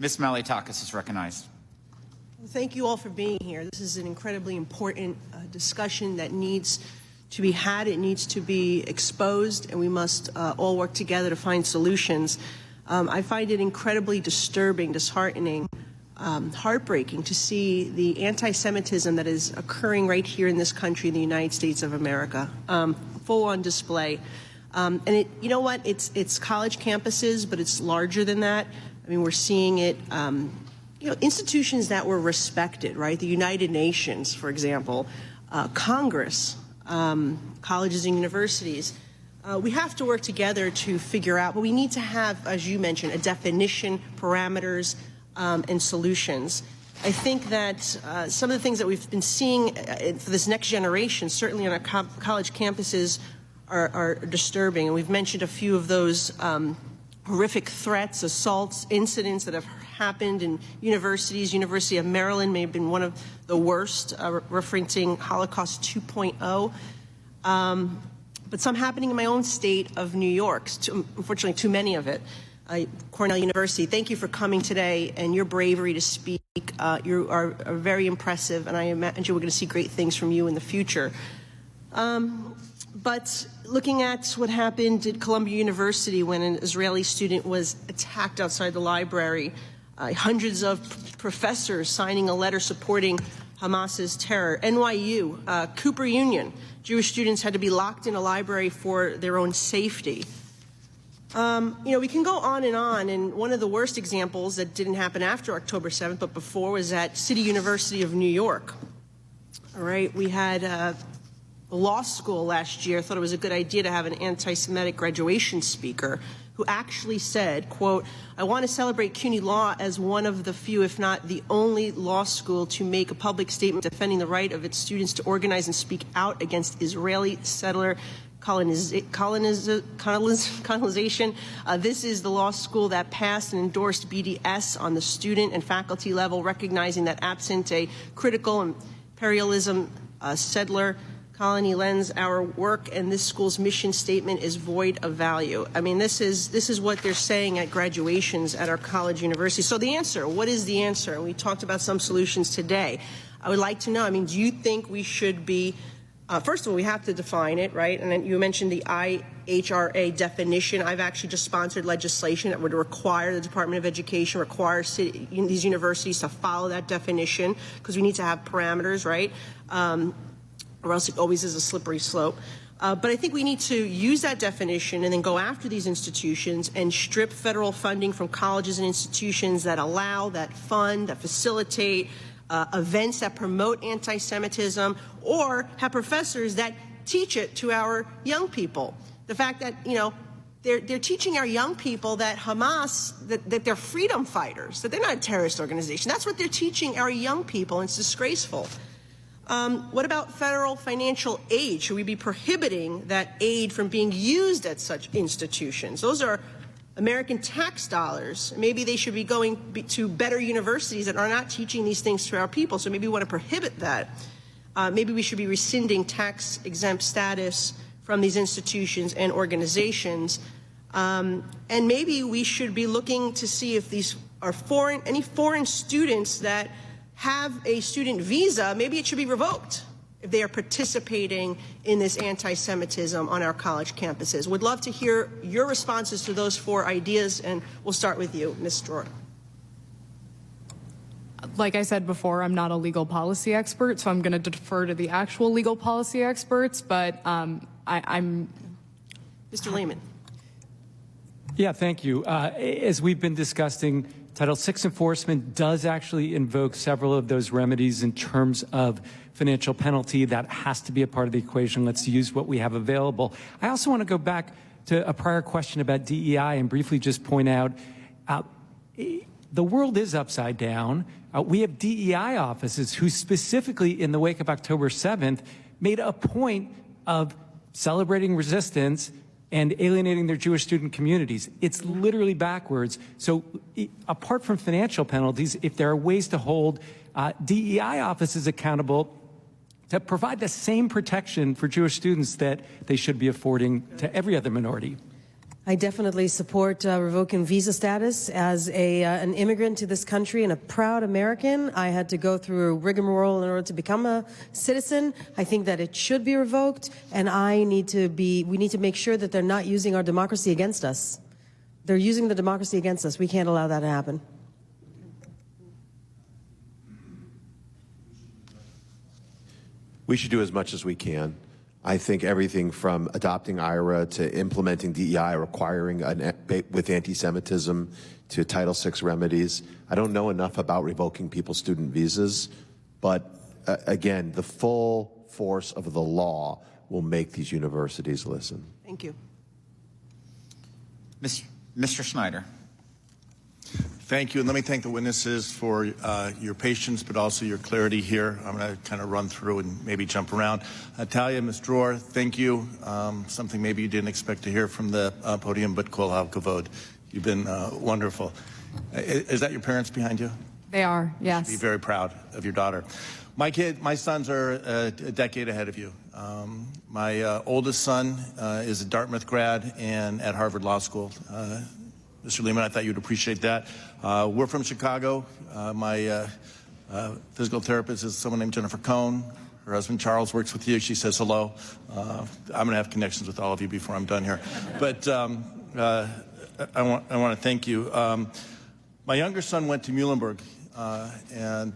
Ms. Malliotakis is recognized. Thank you all for being here. This is an incredibly important discussion that needs to be had. It needs to be exposed, and we must all work together to find solutions. I find it incredibly disturbing, disheartening, heartbreaking to see the anti-Semitism that is occurring right here in this country, in the United States of America, full on display. And you know what? It's college campuses, but it's larger than that. I mean, we're seeing it. Institutions that were respected, right? The United Nations, for example, Congress, colleges and universities. We have to work together to figure out, but we need to have, as you mentioned, a definition, parameters, and solutions. I think that some of the things that we've been seeing for this next generation, certainly on our college campuses, are disturbing. And we've mentioned a few of those horrific threats, assaults, incidents that have happened in universities. University of Maryland may have been one of the worst, referencing Holocaust 2.0. But some happening in my own state of New York, unfortunately too many of it. Cornell University, thank you for coming today and your bravery to speak. You are very impressive, and I imagine we're going to see great things from you in the future. But looking at what happened at Columbia University when an Israeli student was attacked outside the library, hundreds of professors signing a letter supporting Hamas's terror. NYU, Cooper Union, Jewish students had to be locked in a library for their own safety. We can go on, and one of the worst examples that didn't happen after October 7th, but before, was at City University of New York. All right, we had a law school last year thought it was a good idea to have an anti-Semitic graduation speaker who actually said, quote, "I want to celebrate CUNY Law as one of the few, if not the only law school to make a public statement defending the right of its students to organize and speak out against Israeli settler colonization." This is the law school that passed and endorsed BDS on the student and faculty level, recognizing that absent a critical imperialism settler colony lens, our work and this school's mission statement is void of value. I mean, this is what they're saying at graduations at our college universities. So the answer, what is the answer? We talked about some solutions today. I would like to know, I mean, do you think we should be, first of all, we have to define it, right? And then you mentioned the IHRA definition. I've actually just sponsored legislation that would require the Department of Education, require these universities to follow that definition, because we need to have parameters, right? Or else it always is a slippery slope. But I think we need to use that definition and then go after these institutions and strip federal funding from colleges and institutions that allow, that fund, that facilitate events that promote anti-Semitism, or have professors that teach it to our young people. The fact that, they're teaching our young people that Hamas, that they're freedom fighters, that they're not a terrorist organization. That's what they're teaching our young people, and it's disgraceful. What about federal financial aid? Should we be prohibiting that aid from being used at such institutions? Those are American tax dollars. Maybe they should be going to better universities that are not teaching these things to our people. So maybe we want to prohibit that. Maybe we should be rescinding tax-exempt status from these institutions and organizations. And maybe we should be looking to see if these are any foreign students that have a student visa, maybe it should be revoked if they are participating in this anti-Semitism on our college campuses. Would love to hear your responses to those 4 ideas, and we'll start with you, Ms. Dror. Like I said before, I'm not a legal policy expert, so I'm going to defer to the actual legal policy experts, but I'm... Mr. Lehman. Yeah, thank you. As we've been discussing, Title VI enforcement does actually invoke several of those remedies in terms of financial penalty. That has to be a part of the equation. Let's use what we have available. I also want to go back to a prior question about DEI and briefly just point out the world is upside down. We have DEI offices who specifically in the wake of October 7th made a point of celebrating resistance and alienating their Jewish student communities. It's literally backwards. So apart from financial penalties, if there are ways to hold DEI offices accountable to provide the same protection for Jewish students that they should be affording to every other minority. I definitely support revoking visa status. As an immigrant to this country and a proud American, I had to go through a rigmarole in order to become a citizen. I think that it should be revoked, and we need to make sure that they're not using our democracy against us. They're using the democracy against us. We can't allow that to happen. We should do as much as we can. I think everything from adopting IRA to implementing DEI, requiring with anti-Semitism to Title VI remedies. I don't know enough about revoking people's student visas, but again, the full force of the law will make these universities listen. Thank you. Mr. Schneider. Thank you, and let me thank the witnesses for your patience, but also your clarity here. I'm going to kind of run through and maybe jump around. Talia, Ms. Dror, thank you. Something maybe you didn't expect to hear from the podium, but kol kavod. You've been wonderful. Is that your parents behind you? They are, yes. You should be very proud of your daughter. My sons are a decade ahead of you. My oldest son is a Dartmouth grad and at Harvard Law School. Mr. Lehman, I thought you'd appreciate that. We're from Chicago. My physical therapist is someone named Jennifer Cohn. Her husband Charles works with you. She says hello. I'm going to have connections with all of you before I'm done here. But I want to thank you. My younger son went to Muhlenberg and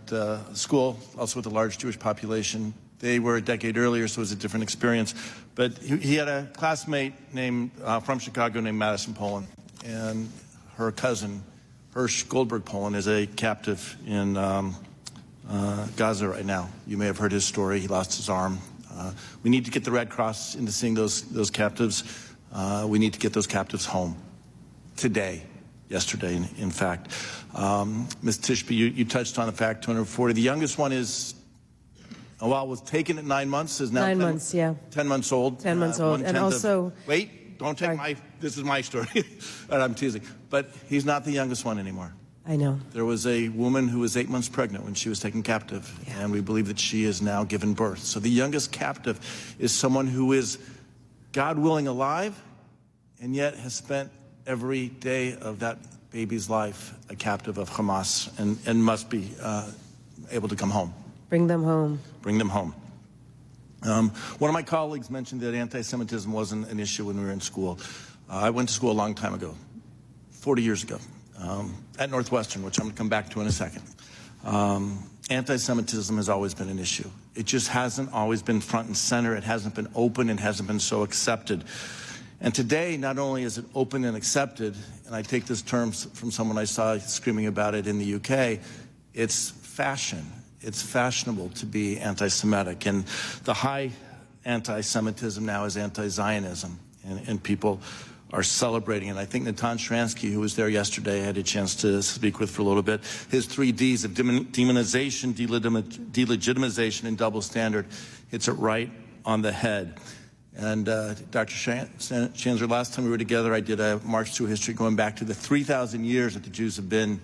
school, also with a large Jewish population. They were a decade earlier, so it was a different experience. But he had a classmate named from Chicago named Madison Poland. And her cousin, Hirsch Goldberg Poland, is a captive in Gaza right now. You may have heard his story. He lost his arm. We need to get the Red Cross into seeing those captives. We need to get those captives home today, yesterday, in fact. Ms. Tishby, you touched on the fact 240. The youngest one is, was taken at 9 months, is now 9 months, yeah. 10 months old. 10 months old. And also... Wait, don't take this is my story. And I'm teasing. But he's not the youngest one anymore. I know. There was a woman who was 8 months pregnant when she was taken captive. Yeah. And we believe that she has now given birth. So the youngest captive is someone who is, God willing, alive, and yet has spent every day of that baby's life a captive of Hamas and must be able to come home. Bring them home. Bring them home. One of my colleagues mentioned that anti-Semitism wasn't an issue when we were in school. I went to school a long time ago, 40 years ago, at Northwestern, which I'm going to come back to in a second. Anti-Semitism has always been an issue. It just hasn't always been front and center. It hasn't been open and hasn't been so accepted. And today, not only is it open and accepted, and I take this term from someone I saw screaming about it in the UK, it's fashion. It's fashionable to be anti-Semitic, and the high anti-Semitism now is anti-Zionism, and people are celebrating. And I think Natan Sharansky, who was there yesterday, I had a chance to speak with for a little bit. His 3 Ds of demonization, delegitimization, and double standard hits it right on the head. And Dr. Shanzer, last time we were together, I did a march through history going back to the 3,000 years that the Jews have been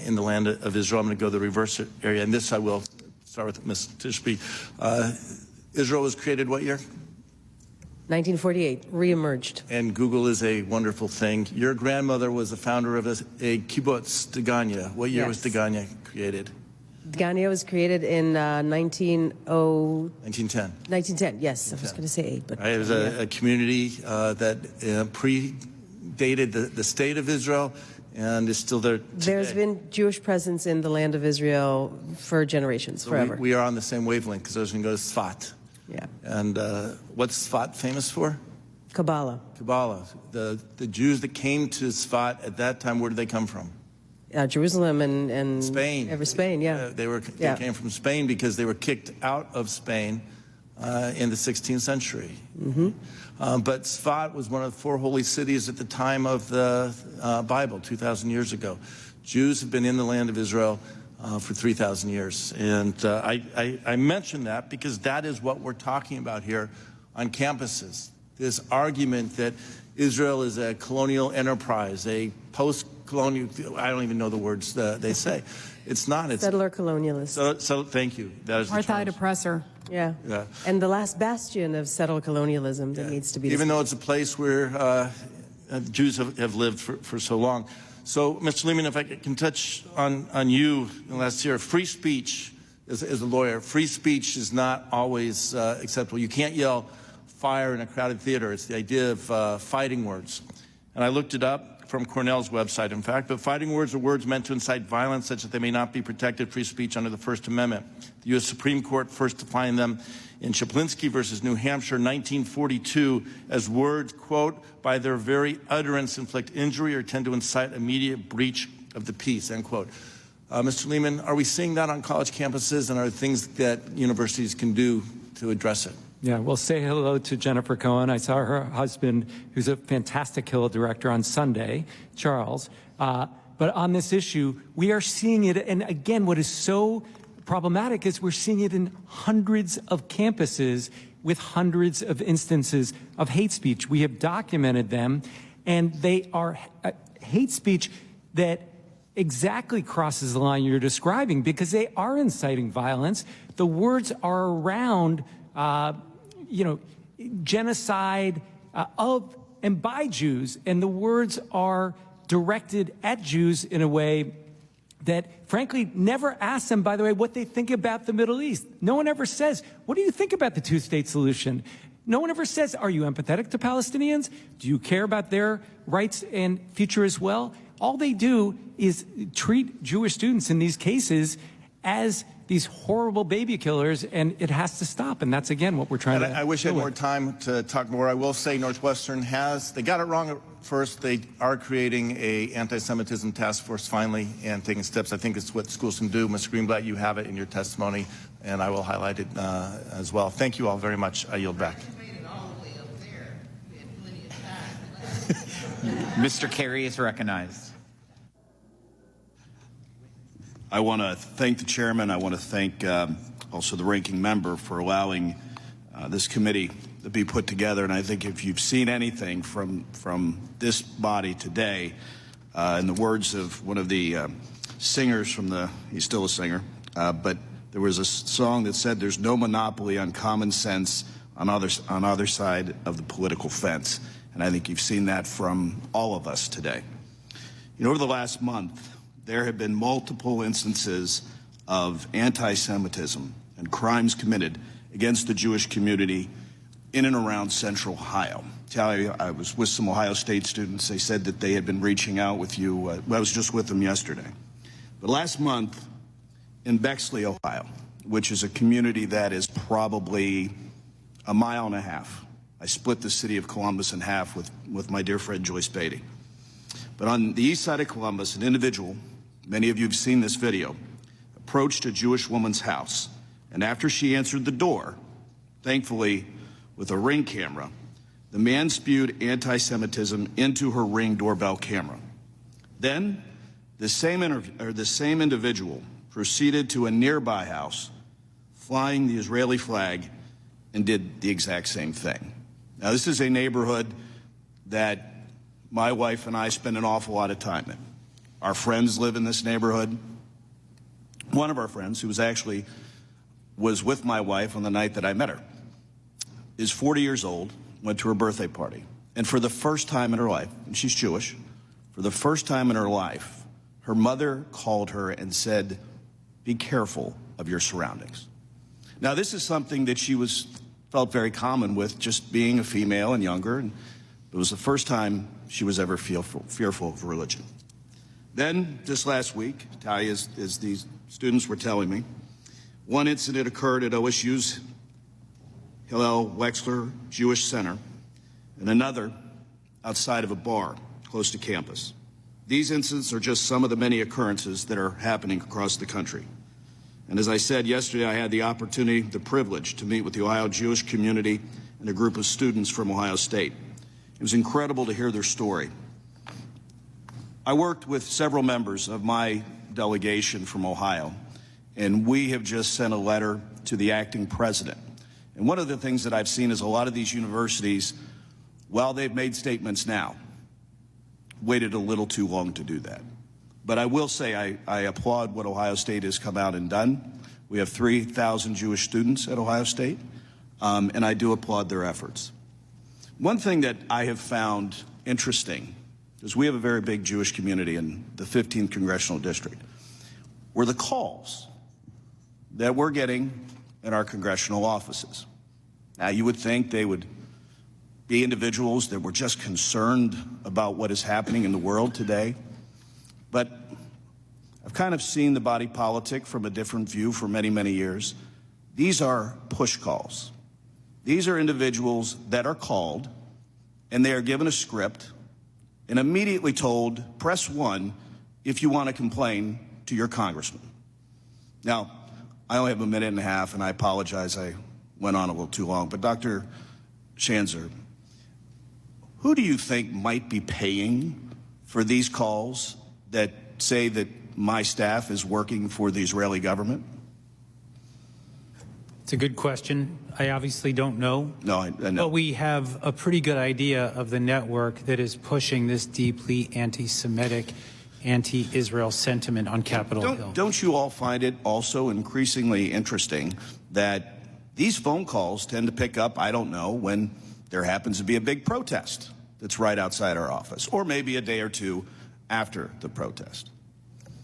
in the land of Israel. I'm going to go to the reverse area, and this I will start with Ms. Tishby. Israel was created what year? 1948, reemerged. And Google is a wonderful thing. Your grandmother was the founder of a kibbutz, Degania. What year was Degania created? Degania was created in 1910. 1910, yes. I was going to say 8, but... It was a community that predated the state of Israel, and is still there today. There's been Jewish presence in the land of Israel for generations, so forever. We are on the same wavelength, because I was going to go to Sfat. Yeah. And what's Sfat famous for? Kabbalah. Kabbalah. The Jews that came to Sfat at that time, where did they come from? Jerusalem and Spain. Spain, yeah. They came from Spain because they were kicked out of Spain in the 16th century. Mm-hmm. But Sfat was one of the 4 holy cities at the time of the Bible, 2,000 years ago. Jews have been in the land of Israel for 3,000 years. And I mention that because that is what we're talking about here on campuses. This argument that Israel is a colonial enterprise, a post-colonial, I don't even know the words they say. It's not. It's settler colonialist. So thank you. That is Apartheid oppressor. Yeah. And the last bastion of settled colonialism that needs to be Even though it's a place where Jews have lived for so long. So, Mr. Lehman, if I can touch on you last year, free speech, as a lawyer, free speech is not always acceptable. You can't yell fire in a crowded theater. It's the idea of fighting words. And I looked it up from Cornell's website, in fact, but fighting words are words meant to incite violence such that they may not be protected free speech under the First Amendment. The U.S. Supreme Court first defined them in Chaplinsky versus New Hampshire, 1942, as words, quote, by their very utterance inflict injury or tend to incite immediate breach of the peace, end quote. Mr. Lehman, are we seeing that on college campuses, and are there things that universities can do to address it? Yeah, well, say hello to Jennifer Cohen. I saw her husband, who's a fantastic Hill director, on Sunday, Charles. But on this issue, we are seeing it. And again, what is so problematic is we're seeing it in hundreds of campuses with hundreds of instances of hate speech. We have documented them, and they are hate speech that exactly crosses the line you're describing, because they are inciting violence. The words are around genocide of and by Jews, and the words are directed at Jews in a way that, frankly, never asks them, by the way, what they think about the Middle East. No one ever says, what do you think about the two-state solution? No one ever says, are you empathetic to Palestinians? Do you care about their rights and future as well? All they do is treat Jewish students in these cases as these horrible baby killers, and it has to stop. And that's, again, what we're trying to do. I wish I had more time to talk more. I will say Northwestern they got it wrong at first. They are creating a anti-Semitism task force finally and taking steps. I think it's what schools can do. Mr. Greenblatt, you have it in your testimony, and I will highlight it as well. Thank you all very much. I yield back. Mr. Kerry is recognized. I want to thank the chairman. I want to thank also the ranking member for allowing this committee to be put together. And I think if you've seen anything from this body today, in the words of one of the singers he's still a singer, but there was a song that said, "There's no monopoly on common sense on either side of the political fence." And I think you've seen that from all of us today. Over the last month, there have been multiple instances of anti-Semitism and crimes committed against the Jewish community in and around Central Ohio. I was with some Ohio State students. They said that they had been reaching out with you. I was just with them yesterday. But last month in Bexley, Ohio, which is a community that is probably a mile and a half, I split the city of Columbus in half with my dear friend Joyce Beatty. But on the east side of Columbus, an individual, many of you have seen this video, approached a Jewish woman's house, and after she answered the door, thankfully with a Ring camera, the man spewed anti-Semitism into her Ring doorbell camera. Then the same individual proceeded to a nearby house, flying the Israeli flag, and did the exact same thing. Now, this is a neighborhood that my wife and I spend an awful lot of time in. Our friends live in this neighborhood. One of our friends, who was with my wife on the night that I met her, is 40 years old, went to her birthday party. And for the first time in her life, and she's Jewish, for the first time in her life, her mother called her and said, "Be careful of your surroundings." Now, this is something that she felt very common with, just being a female and younger. And it was the first time she was ever fearful of religion. Then, just last week, Talia, as these students were telling me, one incident occurred at OSU's Hillel Wexler Jewish Center, and another outside of a bar close to campus. These incidents are just some of the many occurrences that are happening across the country. And as I said yesterday, I had the opportunity, the privilege, to meet with the Ohio Jewish community and a group of students from Ohio State. It was incredible to hear their story. I worked with several members of my delegation from Ohio, and we have just sent a letter to the acting president. And one of the things that I've seen is a lot of these universities, while they've made statements now, waited a little too long to do that. But I will say I applaud what Ohio State has come out and done. We have 3,000 Jewish students at Ohio State, and I do applaud their efforts. One thing that I have found interesting, because we have a very big Jewish community in the 15th Congressional District, were the calls that we're getting in our congressional offices. Now, you would think they would be individuals that were just concerned about what is happening in the world today, but I've kind of seen the body politic from a different view for many, many years. These are push calls. These are individuals that are called, and they are given a script and immediately told, press 1 if you want to complain to your congressman. Now, I only have a minute and a half, and I apologize I went on a little too long, but Dr. Shanzer, who do you think might be paying for these calls that say that my staff is working for the Israeli government? It's a good question. I obviously don't know. No, I know. But we have a pretty good idea of the network that is pushing this deeply anti-Semitic, anti-Israel sentiment on Capitol Hill. Don't you all find it also increasingly interesting that these phone calls tend to pick up, I don't know, when there happens to be a big protest that's right outside our office, or maybe a day or two after the protest?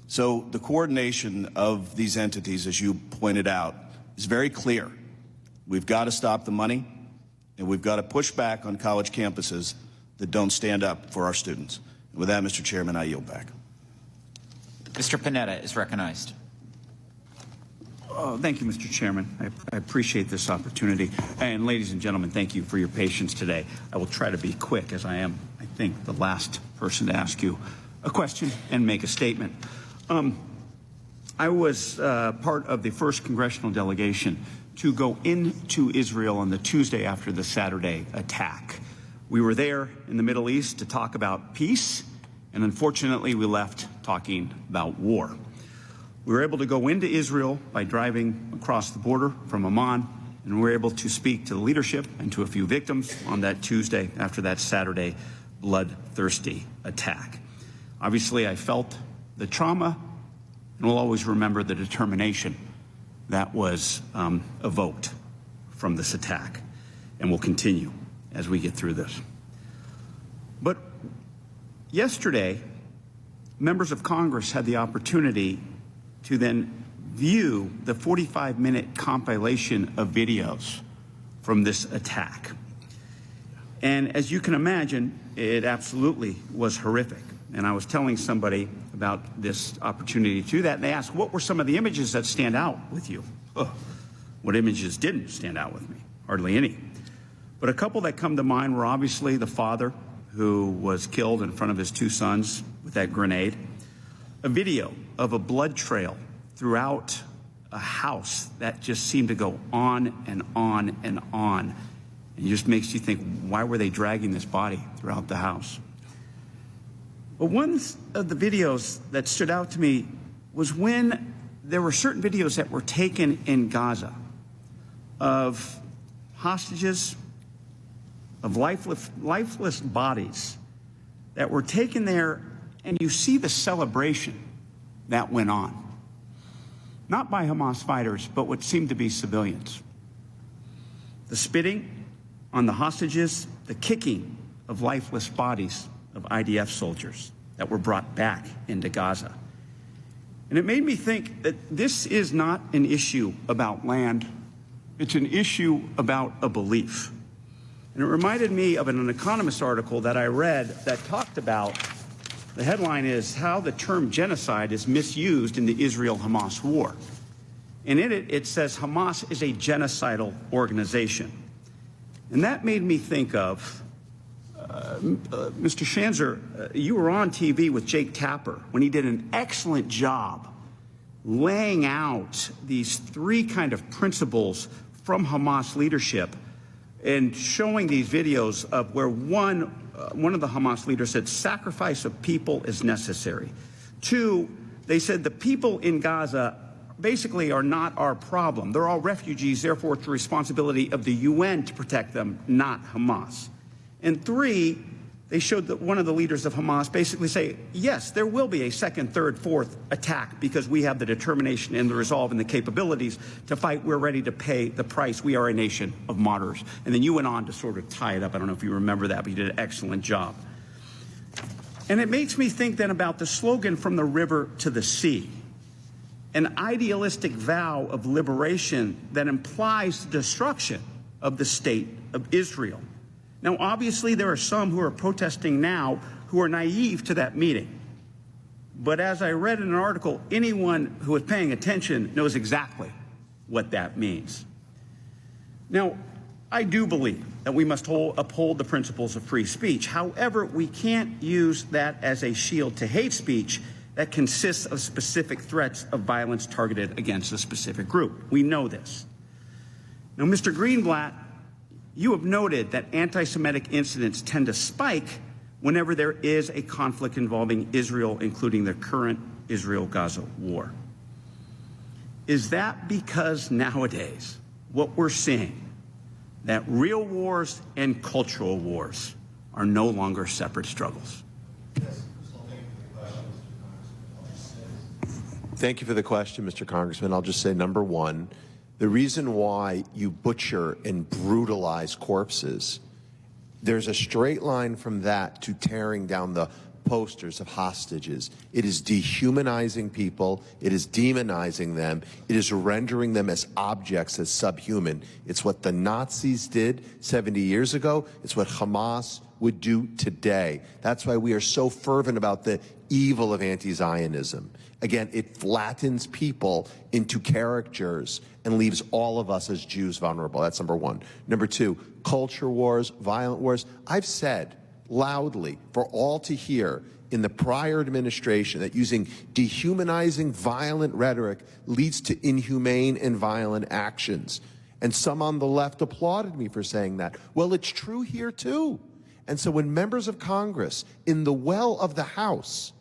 So the coordination of these entities, as you pointed out, is very clear. We've got to stop the money, and we've got to push back on college campuses that don't stand up for our students. And with that, Mr. Chairman, I yield back. Mr. Panetta is recognized. Thank you, Mr. Chairman. I appreciate this opportunity. And ladies and gentlemen, thank you for your patience today. I will try to be quick, as I am, I think, the last person to ask you a question and make a statement. I was part of the first congressional delegation to go into Israel on the Tuesday after the Saturday attack. We were there in the Middle East to talk about peace, and unfortunately we left talking about war. We were able to go into Israel by driving across the border from Amman, and we were able to speak to the leadership and to a few victims on that Tuesday after that Saturday bloodthirsty attack. Obviously, I felt the trauma, and will always remember the determination that was evoked from this attack, and will continue as we get through this. But yesterday, members of Congress had the opportunity to then view the 45-minute compilation of videos from this attack. And as you can imagine, it absolutely was horrific. And I was telling somebody about this opportunity to do that, and they asked, what were some of the images that stand out with you? What images didn't stand out with me? Hardly any. But a couple that come to mind were obviously the father who was killed in front of his two sons with that grenade, a video of a blood trail throughout a house that just seemed to go on and on and on. And it just makes you think, why were they dragging this body throughout the house? But one of the videos that stood out to me was when there were certain videos that were taken in Gaza of hostages, of lifeless bodies that were taken there, and you see the celebration that went on. Not by Hamas fighters, but what seemed to be civilians. The spitting on the hostages, the kicking of lifeless bodies of IDF soldiers that were brought back into Gaza. And it made me think that this is not an issue about land, it's an issue about a belief. And it reminded me of an Economist article that I read that talked about, the headline is, how the term genocide is misused in the Israel-Hamas war. And in it, it says Hamas is a genocidal organization. And that made me think of, Mr. Shanzer, you were on TV with Jake Tapper when he did an excellent job laying out these three kind of principles from Hamas leadership and showing these videos of where one of the Hamas leaders said sacrifice of people is necessary. Two, they said the people in Gaza basically are not our problem. They're all refugees, therefore it's the responsibility of the UN to protect them, not Hamas. And three, they showed that one of the leaders of Hamas basically say, yes, there will be a second, third, fourth attack because we have the determination and the resolve and the capabilities to fight. We're ready to pay the price. We are a nation of martyrs. And then you went on to sort of tie it up. I don't know if you remember that, but you did an excellent job. And it makes me think then about the slogan "From the river to the sea," an idealistic vow of liberation that implies the destruction of the state of Israel. Now, obviously, there are some who are protesting now who are naive to that meaning. But as I read in an article, anyone who is paying attention knows exactly what that means. Now, I do believe that we must uphold the principles of free speech. However, we can't use that as a shield to hate speech that consists of specific threats of violence targeted against a specific group. We know this. Now, Mr. Greenblatt, you have noted that anti-Semitic incidents tend to spike whenever there is a conflict involving Israel, including the current Israel-Gaza war. Is that because nowadays what we're seeing, that real wars and cultural wars are no longer separate struggles? Thank you for the question, Mr. Congressman. I'll just say, number one, the reason why you butcher and brutalize corpses, there's a straight line from that to tearing down the posters of hostages. It is dehumanizing people. It is demonizing them. It is rendering them as objects, as subhuman. It's what the Nazis did 70 years ago. It's what Hamas would do today. That's why we are so fervent about the evil of anti-Zionism. Again, it flattens people into caricatures and leaves all of us as Jews vulnerable. That's number one. Number two, culture wars, violent wars. I've said loudly for all to hear in the prior administration that using dehumanizing, violent rhetoric leads to inhumane and violent actions. And some on the left applauded me for saying that. Well, it's true here too. And so when members of Congress in the well of the House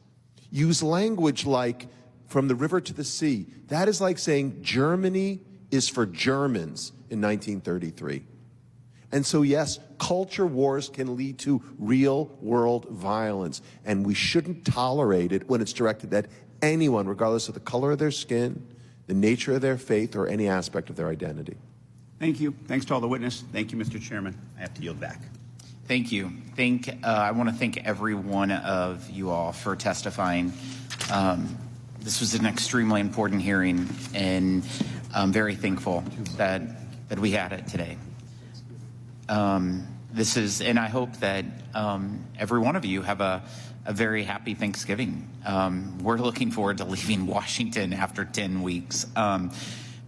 use language like "from the river to the sea," that is like saying Germany is for Germans in 1933. And so, yes, culture wars can lead to real-world violence, and we shouldn't tolerate it when it's directed at anyone, regardless of the color of their skin, the nature of their faith, or any aspect of their identity. Thank you. Thanks to all the witnesses. Thank you, Mr. Chairman. I have to yield back. Thank you. I want to thank every one of you all for testifying. This was an extremely important hearing, and I'm very thankful that we had it today. And I hope that every one of you have a very happy Thanksgiving. We're looking forward to leaving Washington after 10 weeks.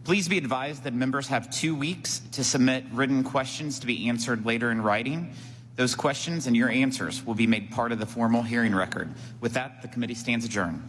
Please be advised that members have 2 weeks to submit written questions to be answered later in writing. Those questions and your answers will be made part of the formal hearing record. With that, the committee stands adjourned.